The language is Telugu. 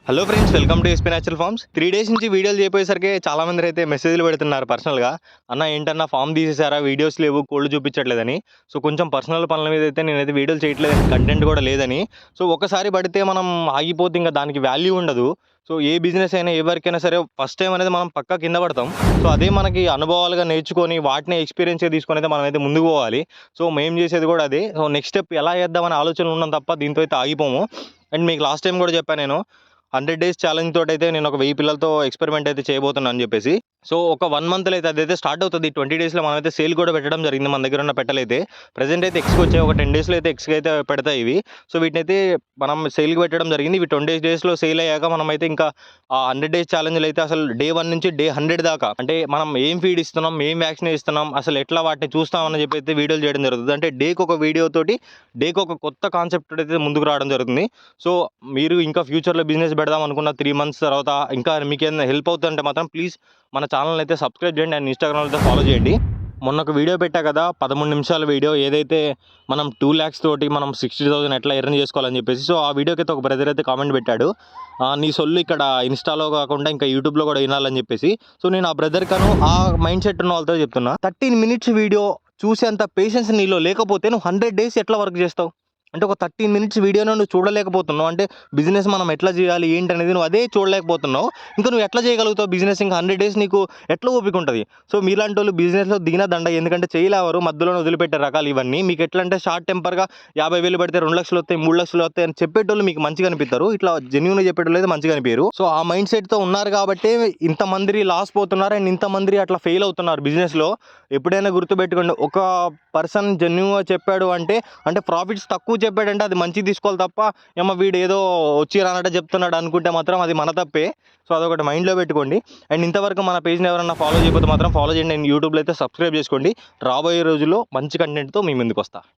Hello friends, welcome to SP natural farms. 3 days నుంచి వీడియోలు చేయపోయేసరికి చాలా మంది అయితే మెసేజ్లు పెడుతున్నారు పర్సనల్గా. అన్న ఏంటన్నా ఫామ్ తీసేసారా, వీడియోస్ లేవు, కోళ్ళు చూపించట్లేదని. సో కొంచెం పర్సనల్ పనుల మీద అయితే నేనైతే వీడియోలు చేయట్లేదని, కంటెంట్ కూడా లేదని. సో ఒకసారి పడితే మనం ఆగిపోతే ఇంకా దానికి వాల్యూ ఉండదు. సో ఏ బిజినెస్ అయినా, ఏ వర్క్ అయినా సరే ఫస్ట్ టైం అనేది మనం పక్కా కింద పడతాం. సో అదే మనకి అనుభవాలుగా నేర్చుకొని వాటిని ఎక్స్పీరియన్స్గా తీసుకొని అయితే మనం అయితే ముందుకు పోవాలి. సో మేము చేసేది కూడా అదే. సో నెక్స్ట్ స్టెప్ ఎలా చేద్దామని ఆలోచనలు ఉన్నాం తప్ప దీంతో అయితే ఆగిపోము. అండ్ మీకు లాస్ట్ టైం కూడా చెప్పాను, నేను 100 డేస్ ఛాలెంజ్ తోటి అయితే నేను ఒక 1000 పిల్లలతో ఎక్స్పెరిమెంట్ అయితే చేయబోతున్నాను అని చెప్పేసి. సో ఒక 1 మంత్లో అయితే అదైతే స్టార్ట్ అవుతుంది. 20 డేస్లో మనమైతే సేల్ కూడా పెట్టడం జరిగింది. మన దగ్గర ఉన్న పెట్టలైతే ప్రజెంట్ అయితే ఎక్స్కి వచ్చాయి. ఒక 10 డేస్లో అయితే ఎక్స్కి అయితే పెడతాయి ఇవి. సో వీటిని అయితే మనం సేల్కి పెట్టడం జరిగింది. ఇవి 20 డేస్లో సేల్ అయ్యాక మనం అయితే ఇంకా ఆ 100 డేస్ ఛాలెంజ్లో అయితే అసలు డే 1 నుంచి డే 100 దాకా అంటే మనం ఏం ఫీడ్ ఇస్తున్నాం, ఏం వ్యాక్సిన్ ఇస్తున్నాం, అసలు ఎట్లా వాటిని చూస్తామని చెప్పి అయితే వీడియోలు చేయడం జరుగుతుంది. అంటే డేకి ఒక వీడియో తోటి డేకి ఒక కొత్త కాన్సెప్ట్ అయితే ముందుకు రావడం జరుగుతుంది. సో మీరు ఇంకా ఫ్యూచర్లో బిజినెస్ పెడదాం అనుకున్న 3 మంత్స్ తర్వాత ఇంకా మీకు ఏదైనా హెల్ప్ అవుతుందంటే మాత్రం ప్లీజ్ మన ఛానల్ అయితే సబ్స్క్రైబ్ చేయండి అండ్ ఇన్స్టాగ్రామ్లో అయితే ఫాలో చేయండి. మొన్న ఒక వీడియో పెట్టా కదా, 13 నిమిషాల వీడియో, ఏదైతే మనం 2 lakhs తోటి మనం 60,000 ఎట్లా ఎర్న్ చేసుకోవాలని చెప్పేసి. సో ఆ వీడియోకి అయితే ఒక బ్రదర్ అయితే కామెంట్ పెట్టాడు, నీ సొల్లు ఇక్కడ ఇన్స్టాలో కాకుండా ఇంకా యూట్యూబ్లో కూడా వినాలని చెప్పేసి. సో నేను ఆ బ్రదర్ కను ఆ మైండ్ సెట్ ఉన్న వాళ్ళతో చెప్తున్నా, 13 minutes వీడియో చూసేంత పేషెన్స్ నీలో లేకపోతే నువ్వు 100 డేస్ ఎట్లా వర్క్ చేస్తావు? అంటే ఒక 13 minutes వీడియోను నువ్వు చూడలేకపోతున్నావు అంటే బిజినెస్ మనం ఎట్లా చేయాలి ఏంటి అనేది నువ్వు అదే చూడలేకపోతున్నావు. ఇంకా నువ్వు ఎట్లా చేయగలుగుతావు బిజినెస్? ఇంకా 100 డేస్ నీకు ఎట్లా ఓపిక ఉంటుంది? సో మీలాంటి వాళ్ళు బిజినెస్లో దిగిన దండ, ఎందుకంటే చేయలేవారు, మధ్యలో వదిలిపెట్టే రకాలు ఇవన్నీ. మీకు ఎట్లా అంటే షార్ట్ టెంపర్గా 50,000 పెడితే 2 లక్షలు వస్తాయి, 3 లక్షలు వస్తాయి అని చెప్పేటోళ్ళు మీకు మంచిగా అనిపిస్తారు. ఇట్లా జెన్యూన్గా చెప్పేటోళ్ళు అయితే మంచిగా అనిపించారు. సో ఆ మైండ్ సెట్తో ఉన్నారు కాబట్టి ఇంతమంది లాస్ పోతున్నారు అండ్ ఇంతమంది అట్లా ఫెయిల్ అవుతున్నారు బిజినెస్లో. ఎప్పుడైనా గుర్తుపెట్టుకోండి, ఒక పర్సన్ జెన్యూన్గా చెప్పాడు అంటే ప్రాఫిట్స్ తక్కువ చెప్పాడంటే అది మంచిగా తీసుకోవాలి తప్ప ఏమో వీడు ఏదో వచ్చి రానట్టు చెప్తున్నాడు అనుకుంటే మాత్రం అది మన తప్పే. సో అదొకటి మైండ్లో పెట్టుకోండి. అండ్ ఇంతవరకు మన పేజ్ని ఎవరైనా ఫాలో చేయకపోతే మాత్రం ఫాలో చేయండి. అండ్ యూట్యూబ్లో అయితే సబ్స్క్రైబ్ చేసుకోండి. రాబోయే రోజుల్లో మంచి కంటెంట్తో మీ ముందుకు వస్తా.